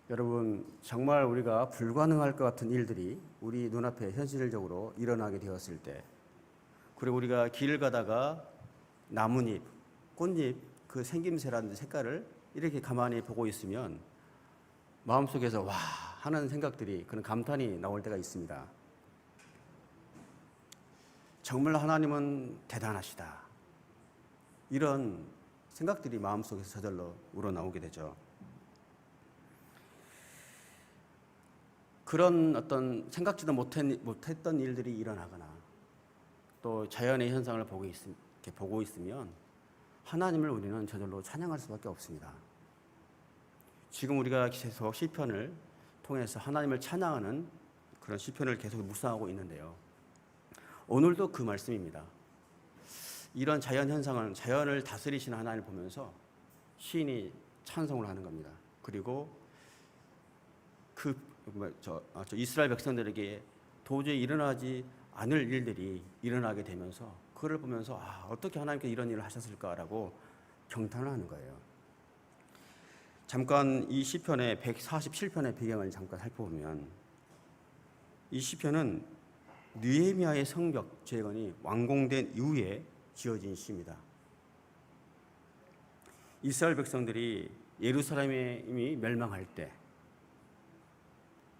여러분, 정말 우리가 불가능할 것 같은 일들이 우리 눈앞에 현실적으로 일어나게 되었을 때, 그리고 우리가 길을 가다가 나뭇잎, 꽃잎, 그 생김새라는 색깔을 이렇게 가만히 보고 있으면 마음속에서 와 하는 생각들이, 그런 감탄이 나올 때가 있습니다. 정말 하나님은 대단하시다. 이런 생각들이 마음속에서 저절로 우러나오게 되죠. 그런 어떤 생각지도 못했던 일들이 일어나거나 또 자연의 현상을 보고 있으면 하나님을 우리는 저절로 찬양할 수밖에 없습니다. 지금 우리가 계속 시편을 통해서 하나님을 찬양하는 그런 시편을 계속 묵상하고 있는데요. 오늘도 그 말씀입니다. 이런 자연 현상을, 자연을 다스리시는 하나님을 보면서 시인이 찬송을 하는 겁니다. 그리고 이스라엘 백성들에게 도저히 일어나지 않을 일들이 일어나게 되면서 그를 보면서 어떻게 하나님께서 이런 일을 하셨을까라고 경탄을 하는 거예요. 잠깐 이 시편의 147편의 배경을 잠깐 살펴보면, 이 시편은 느헤미야의 성벽 재건이 완공된 이후에 지어진 시입니다. 이스라엘 백성들이 예루살렘이 이미 멸망할 때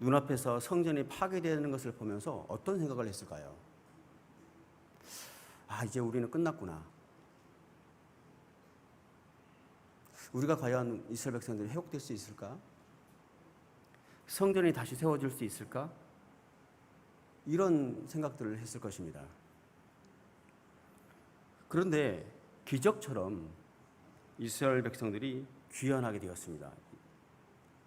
눈앞에서 성전이 파괴되는 것을 보면서 어떤 생각을 했을까요? 이제 우리는 끝났구나. 우리가 과연 이스라엘 백성들이 회복될 수 있을까? 성전이 다시 세워질 수 있을까? 이런 생각들을 했을 것입니다. 그런데 기적처럼 이스라엘 백성들이 귀환하게 되었습니다.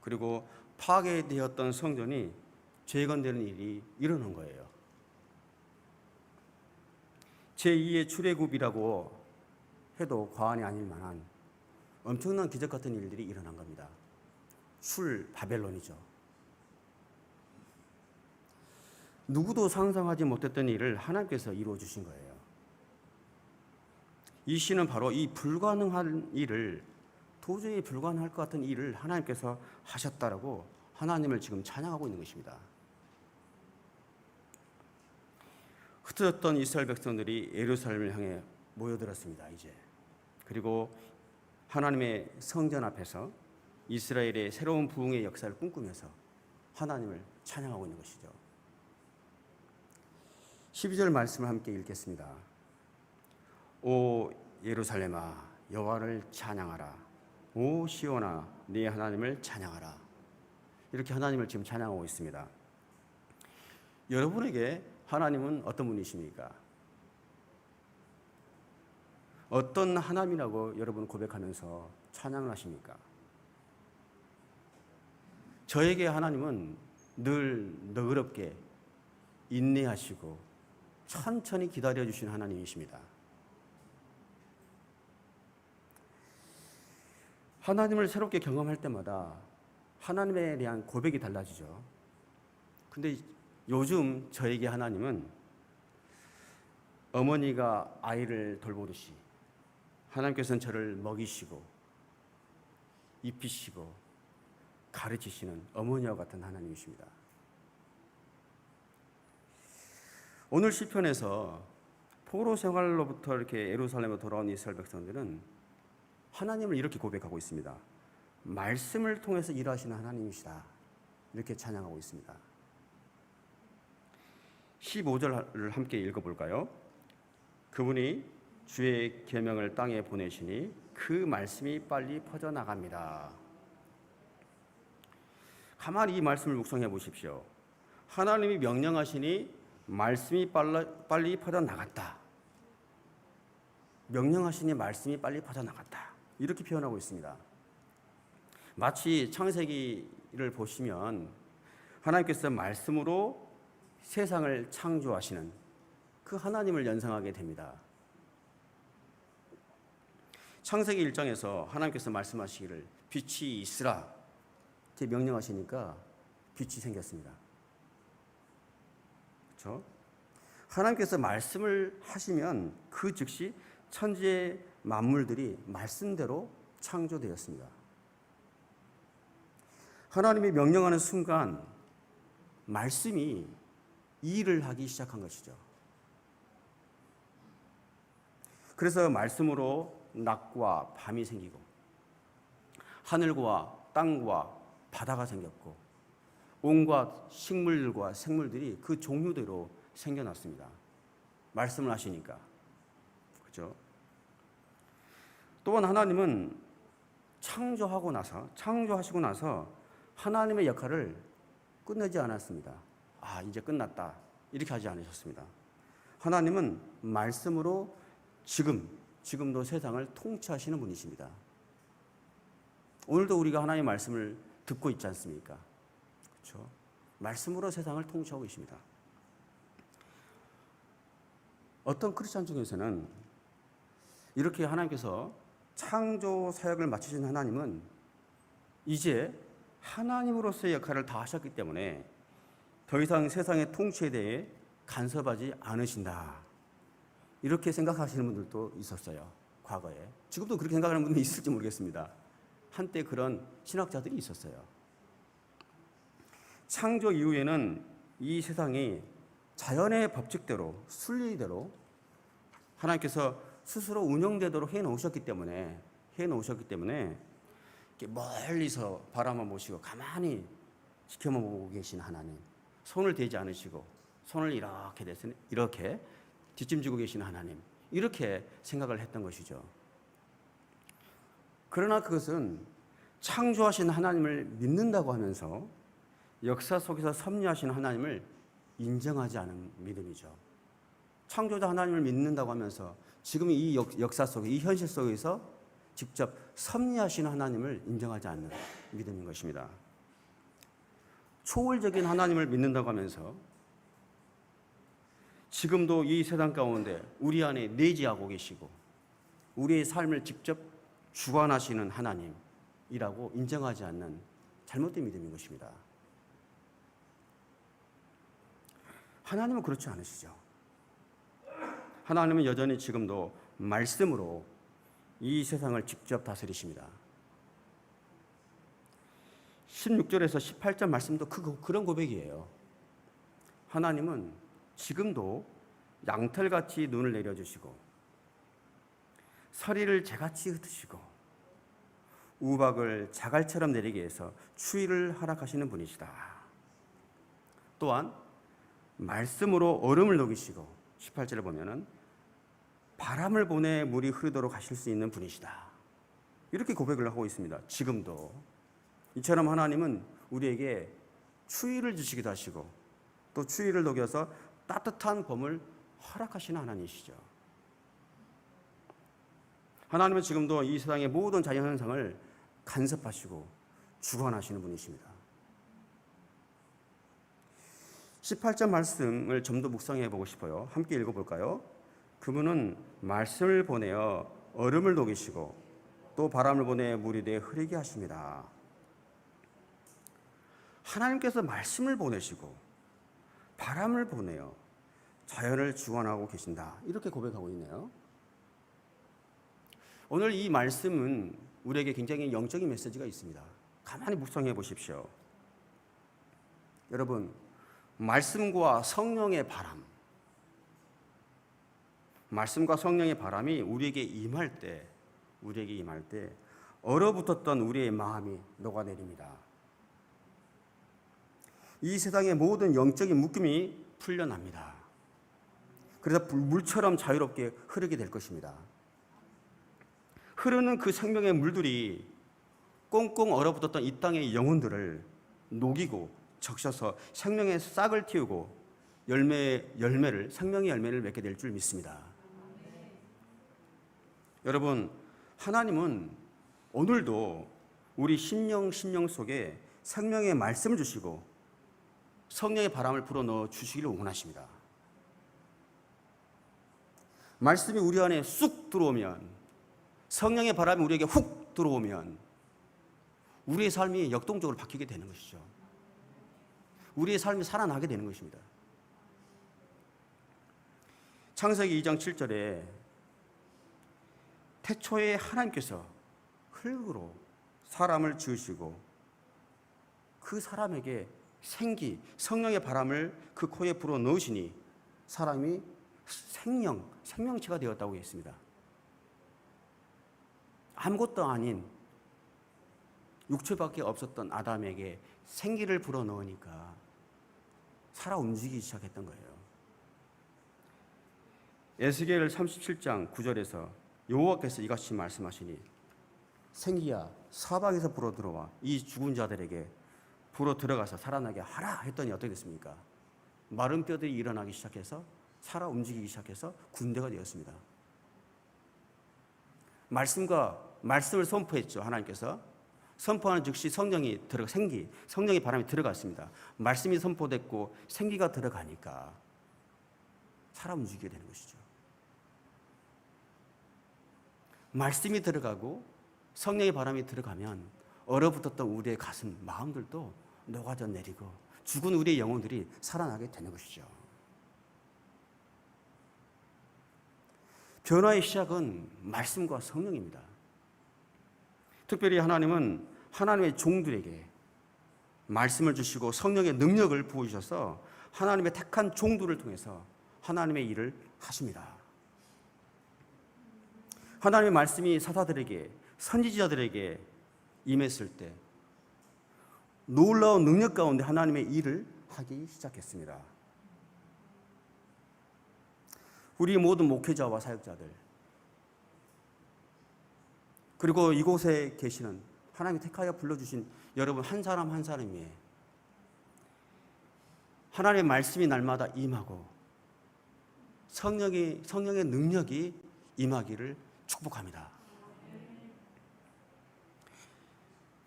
그리고 파괴되었던 성전이 재건되는 일이 일어난 거예요. 제2의 출애굽이라고 해도 과언이 아닐 만한 엄청난 기적 같은 일들이 일어난 겁니다. 바벨론이죠. 누구도 상상하지 못했던 일을 하나님께서 이루어 주신 거예요. 이 시는 바로 이 불가능한 일을, 도저히 불가능할 것 같은 일을 하나님께서 하셨다라고 하나님을 지금 찬양하고 있는 것입니다. 흩어졌던 이스라엘 백성들이 예루살렘을 향해 모여들었습니다. 이제 그리고 하나님의 성전 앞에서 이스라엘의 새로운 부흥의 역사를 꿈꾸면서 하나님을 찬양하고 있는 것이죠. 12절 말씀을 함께 읽겠습니다. 오 예루살렘아 여호와를 찬양하라. 오 시온아 네 하나님을 찬양하라. 이렇게 하나님을 지금 찬양하고 있습니다. 여러분에게 하나님은 어떤 분이십니까? 어떤 하나님이라고 여러분 고백하면서 찬양을 하십니까? 저에게 하나님은 늘 너그럽게 인내하시고 천천히 기다려주시는 하나님이십니다. 하나님을 새롭게 경험할 때마다 하나님에 대한 고백이 달라지죠. 근데 요즘 저에게 하나님은 어머니가 아이를 돌보듯이 하나님께서는 저를 먹이시고 입히시고 가르치시는 어머니와 같은 하나님이십니다. 오늘 시편에서 포로 생활로부터 이렇게 예루살렘으로 돌아온 이스라엘 백성들은 하나님을 이렇게 고백하고 있습니다. 말씀을 통해서 일하시는 하나님이시다. 이렇게 찬양하고 있습니다. 15절을 함께 읽어볼까요? 그분이 주의 계명을 땅에 보내시니 그 말씀이 빨리 퍼져나갑니다. 가만히 이 말씀을 묵상해 보십시오. 하나님이 명령하시니 말씀이 빨리 퍼져나갔다. 명령하시니 말씀이 빨리 퍼져나갔다. 이렇게 표현하고 있습니다. 마치 창세기를 보시면 하나님께서 말씀으로 세상을 창조하시는 그 하나님을 연상하게 됩니다. 창세기 1장에서 하나님께서 말씀하시기를 빛이 있으라 이렇게 명령하시니까 빛이 생겼습니다. 그렇죠? 하나님께서 말씀을 하시면 그 즉시 천지의 만물들이 말씀대로 창조되었습니다. 하나님이 명령하는 순간 말씀이 일을 하기 시작한 것이죠. 그래서 말씀으로 낮과 밤이 생기고 하늘과 땅과 바다가 생겼고 온갖 식물들과 생물들이 그 종류대로 생겨났습니다. 말씀을 하시니까. 그렇죠? 또한 하나님은 창조하시고 나서 하나님의 역할을 끝내지 않았습니다. 이제 끝났다. 이렇게 하지 않으셨습니다. 하나님은 말씀으로 지금도 세상을 통치하시는 분이십니다. 오늘도 우리가 하나님의 말씀을 듣고 있지 않습니까? 그렇죠? 말씀으로 세상을 통치하고 계십니다. 어떤 크리스찬 중에서는 이렇게 하나님께서 창조 사역을 마치신 하나님은 이제 하나님으로서의 역할을 다 하셨기 때문에 더 이상 세상의 통치에 대해 간섭하지 않으신다. 이렇게 생각하시는 분들도 있었어요. 과거에. 지금도 그렇게 생각하는 분들이 있을지 모르겠습니다. 한때 그런 신학자들이 있었어요. 창조 이후에는 이 세상이 자연의 법칙대로, 순리대로 하나님께서 스스로 운영되도록 해놓으셨기 때문에 이렇게 멀리서 바라만 보시고 가만히 지켜만 보고 계신 하나님, 손을 대지 않으시고 손을 이렇게 뒷짐지고 계신 하나님, 이렇게 생각을 했던 것이죠. 그러나 그것은 창조하신 하나님을 믿는다고 하면서 역사 속에서 섭리하신 하나님을 인정하지 않은 믿음이죠. 창조자 하나님을 믿는다고 하면서 지금 이 역사 속에, 이 현실 속에서 직접 섭리하신 하나님을 인정하지 않는 믿음인 것입니다. 초월적인 하나님을 믿는다고 하면서 지금도 이 세상 가운데 우리 안에 내재하고 계시고 우리의 삶을 직접 주관하시는 하나님이라고 인정하지 않는 잘못된 믿음인 것입니다. 하나님은 그렇지 않으시죠. 하나님은 여전히 지금도 말씀으로 이 세상을 직접 다스리십니다. 16절에서 18절 말씀도 그런 고백이에요. 하나님은 지금도 양털같이 눈을 내려주시고 서리를 재같이 흩으시고 우박을 자갈처럼 내리게 해서 추위를 허락하시는 분이시다. 또한 말씀으로 얼음을 녹이시고 18절에 보면은 바람을 보내 물이 흐르도록 하실 수 있는 분이시다. 이렇게 고백을 하고 있습니다. 지금도 이처럼 하나님은 우리에게 추위를 주시기도 하시고 또 추위를 녹여서 따뜻한 봄을 허락하시는 하나님이시죠. 하나님은 지금도 이 세상의 모든 자연현상을 간섭하시고 주관하시는 분이십니다. 18절 말씀을 좀 더 묵상해 보고 싶어요. 함께 읽어볼까요? 그분은 말씀을 보내어 얼음을 녹이시고 또 바람을 보내 물이 되어 흐르게 하십니다. 하나님께서 말씀을 보내시고 바람을 보내어 자연을 주관하고 계신다. 이렇게 고백하고 있네요. 오늘 이 말씀은 우리에게 굉장히 영적인 메시지가 있습니다. 가만히 묵상해 보십시오. 여러분, 말씀과 성령의 바람이 우리에게 임할 때 얼어붙었던 우리의 마음이 녹아내립니다. 이 세상의 모든 영적인 묶임이 풀려납니다. 그래서 물처럼 자유롭게 흐르게 될 것입니다. 흐르는 그 생명의 물들이 꽁꽁 얼어붙었던 이 땅의 영혼들을 녹이고 적셔서 생명의 싹을 틔우고 생명의 열매를 맺게 될 줄 믿습니다. 여러분, 하나님은 오늘도 우리 심령 속에 생명의 말씀을 주시고 성령의 바람을 불어넣어 주시기를 원하십니다. 말씀이 우리 안에 쑥 들어오면, 성령의 바람이 우리에게 훅 들어오면 우리의 삶이 역동적으로 바뀌게 되는 것이죠. 우리의 삶이 살아나게 되는 것입니다. 창세기 2장 7절에 태초에 하나님께서 흙으로 사람을 지으시고 그 사람에게 생기, 성령의 바람을 그 코에 불어 넣으시니 사람이 생명체가 되었다고 했습니다. 아무것도 아닌 육체밖에 없었던 아담에게 생기를 불어 넣으니까 살아 움직이기 시작했던 거예요. 에스겔 37장 9절에서 여호와께서 이같이 말씀하시니 생기야 사방에서 불어 들어와 이 죽은 자들에게 불어 들어가서 살아나게 하라 했더니 어떻게 됐습니까? 마른 뼈들이 일어나기 시작해서 살아 움직이기 시작해서 군대가 되었습니다. 말씀을 선포했죠. 하나님께서 선포하는 즉시 성령의 바람이 들어갔습니다. 말씀이 선포됐고 생기가 들어가니까 살아 움직이게 되는 것이죠. 말씀이 들어가고 성령의 바람이 들어가면 얼어붙었던 우리의 가슴, 마음들도 녹아져 내리고 죽은 우리의 영혼들이 살아나게 되는 것이죠. 변화의 시작은 말씀과 성령입니다. 특별히 하나님은 하나님의 종들에게 말씀을 주시고 성령의 능력을 부어주셔서 하나님의 택한 종들을 통해서 하나님의 일을 하십니다. 하나님의 말씀이 사사들에게, 선지자들에게 임했을 때 놀라운 능력 가운데 하나님의 일을 하기 시작했습니다. 우리 모든 목회자와 사역자들, 그리고 이곳에 계시는 하나님이 택하여 불러주신 여러분 한 사람 한 사람이 하나님의 말씀이 날마다 임하고 성령의 능력이 임하기를 축복합니다.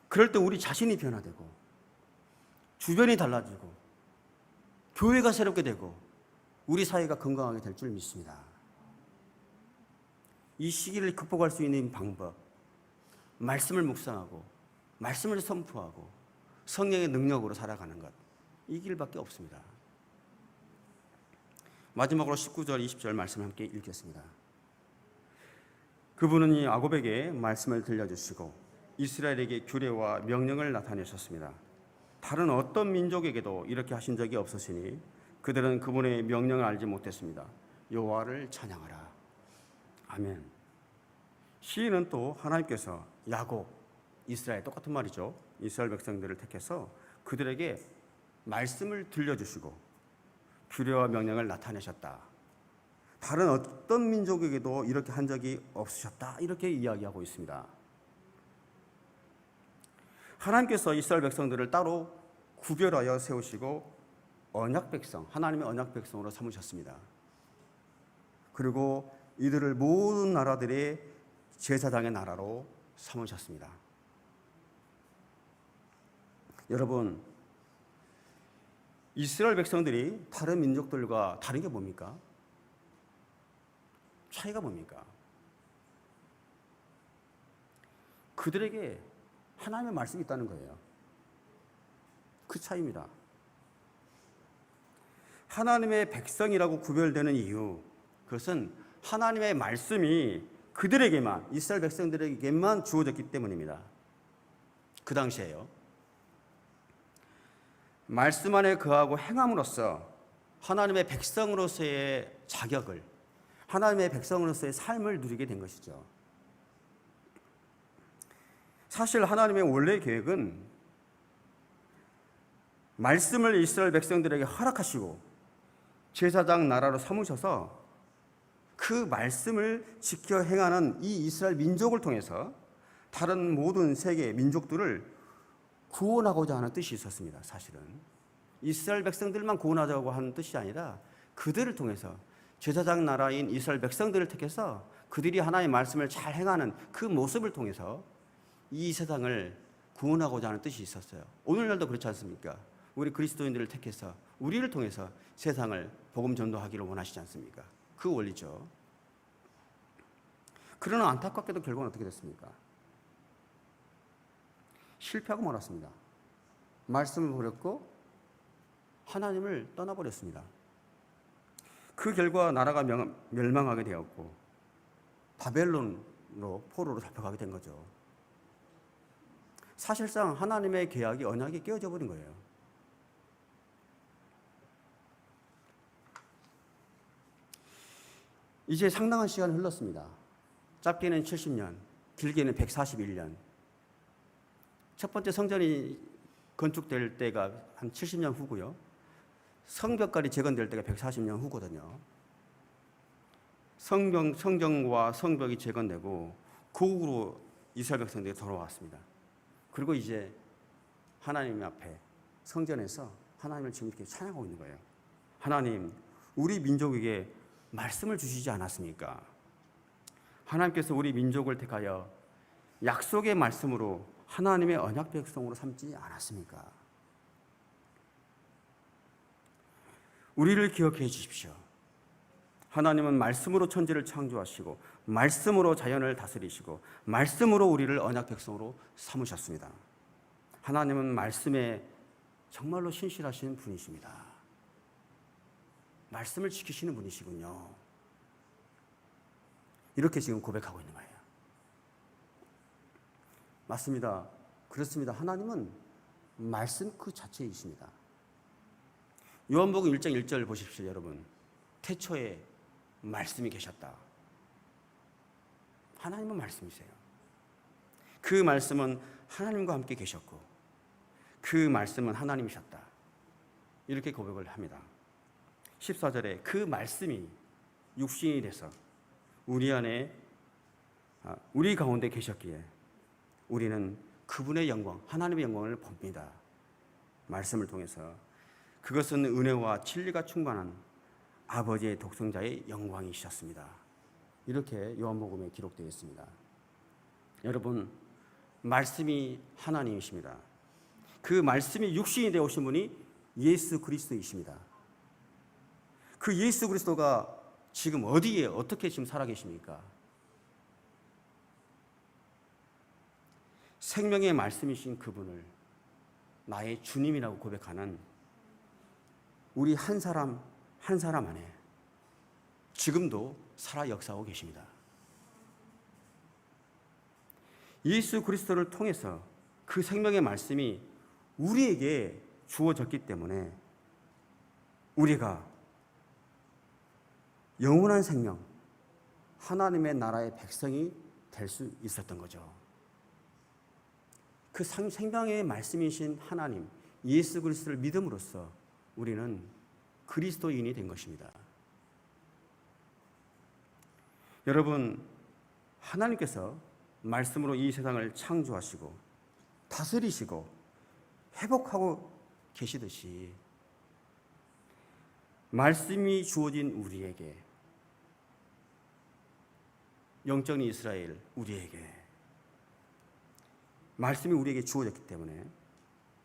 그럴 때 우리 자신이 변화되고 주변이 달라지고 교회가 새롭게 되고 우리 사회가 건강하게 될 줄 믿습니다. 이 시기를 극복할 수 있는 방법, 말씀을 묵상하고 말씀을 선포하고 성령의 능력으로 살아가는 것, 이 길밖에 없습니다. 마지막으로 19절, 20절 말씀을 함께 읽겠습니다. 그분은 이 야곱에게 말씀을 들려주시고 이스라엘에게 규례와 명령을 나타내셨습니다. 다른 어떤 민족에게도 이렇게 하신 적이 없으시니 그들은 그분의 명령을 알지 못했습니다. 여호와를 찬양하라. 아멘. 시인은 또 하나님께서 야곱, 이스라엘 똑같은 말이죠. 이스라엘 백성들을 택해서 그들에게 말씀을 들려주시고 규례와 명령을 나타내셨다. 다른 어떤 민족에게도 이렇게 한 적이 없으셨다. 이렇게 이야기하고 있습니다. 하나님께서 이스라엘 백성들을 따로 구별하여 세우시고 언약 백성, 하나님의 언약 백성으로 삼으셨습니다. 그리고 이들을 모든 나라들의 제사장의 나라로 삼으셨습니다. 여러분, 이스라엘 백성들이 다른 민족들과 다른 게 뭡니까? 차이가 뭡니까? 그들에게 하나님의 말씀이 있다는 거예요. 그 차이입니다. 하나님의 백성이라고 구별되는 이유, 그것은 하나님의 말씀이 그들에게만, 이스라엘 백성들에게만 주어졌기 때문입니다. 그 당시에요. 말씀 안에 거하고 행함으로써 하나님의 백성으로서의 자격을, 하나님의 백성으로서의 삶을 누리게 된 것이죠. 사실 하나님의 원래 계획은 말씀을 이스라엘 백성들에게 허락하시고 제사장 나라로 삼으셔서 그 말씀을 지켜 행하는 이 이스라엘 민족을 통해서 다른 모든 세계 민족들을 구원하고자 하는 뜻이 있었습니다. 사실은 이스라엘 백성들만 구원하자고 하는 뜻이 아니라 그들을 통해서 제사장 나라인 이스라엘 백성들을 택해서 그들이 하나님의 말씀을 잘 행하는 그 모습을 통해서 이 세상을 구원하고자 하는 뜻이 있었어요. 오늘날도 그렇지 않습니까? 우리 그리스도인들을 택해서 우리를 통해서 세상을 복음 전도하기를 원하시지 않습니까? 그 원리죠. 그러나 안타깝게도 결과는 어떻게 됐습니까? 실패하고 말았습니다. 말씀을 버렸고 하나님을 떠나버렸습니다. 그 결과 나라가 멸망하게 되었고 바벨론으로 포로로 잡혀가게 된 거죠. 사실상 하나님의 계약이 언약이 깨어져 버린 거예요. 이제 상당한 시간이 흘렀습니다. 짧게는 70년, 길게는 141년. 첫 번째 성전이 건축될 때가 한 70년 후고요. 성벽까지 재건될 때가 140년 후거든요. 성전과 성벽이 재건되고 고국으로 이스라엘 백성들이 돌아왔습니다. 그리고 이제 하나님 앞에 성전에서 하나님을 지금 이렇게 찬양하고 있는 거예요. 하나님, 우리 민족에게 말씀을 주시지 않았습니까? 하나님께서 우리 민족을 택하여 약속의 말씀으로 하나님의 언약 백성으로 삼지 않았습니까? 우리를 기억해 주십시오. 하나님은 말씀으로 천지를 창조하시고 말씀으로 자연을 다스리시고 말씀으로 우리를 언약 백성으로 삼으셨습니다. 하나님은 말씀에 정말로 신실하신 분이십니다. 말씀을 지키시는 분이시군요. 이렇게 지금 고백하고 있는 거예요. 맞습니다. 그렇습니다. 하나님은 말씀 그 자체이십니다. 요한복음 1장 1절 보십시오, 여러분. 태초에 말씀이 계셨다. 하나님은 말씀이세요. 그 말씀은 하나님과 함께 계셨고 그 말씀은 하나님이셨다. 이렇게 고백을 합니다. 14절에 그 말씀이 육신이 돼서 우리 가운데 계셨기에 우리는 그분의 영광, 하나님의 영광을 봅니다. 말씀을 통해서 그것은 은혜와 진리가 충만한 아버지의 독생자의 영광이셨습니다. 이렇게 요한복음에 기록되어 있습니다. 여러분, 말씀이 하나님이십니다. 그 말씀이 육신이 되어 오신 분이 예수 그리스도이십니다. 그 예수 그리스도가 지금 어디에 어떻게 지금 살아계십니까? 생명의 말씀이신 그분을 나의 주님이라고 고백하는 우리 한 사람 한 사람 안에 지금도 살아 역사하고 계십니다. 예수 그리스도를 통해서 그 생명의 말씀이 우리에게 주어졌기 때문에 우리가 영원한 생명, 하나님의 나라의 백성이 될 수 있었던 거죠. 그 생명의 말씀이신 하나님, 예수 그리스도를 믿음으로써 우리는 그리스도인이 된 것입니다. 여러분, 하나님께서 말씀으로 이 세상을 창조하시고 다스리시고 회복하고 계시듯이 말씀이 주어진 우리에게, 영적인 이스라엘 우리에게 말씀이 우리에게 주어졌기 때문에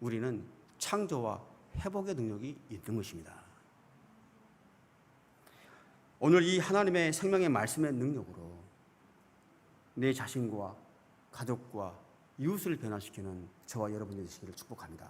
우리는 창조와 회복의 능력이 있는 것입니다. 오늘 이 하나님의 생명의 말씀의 능력으로 내 자신과 가족과 이웃을 변화시키는 저와 여러분이 되시기를 축복합니다.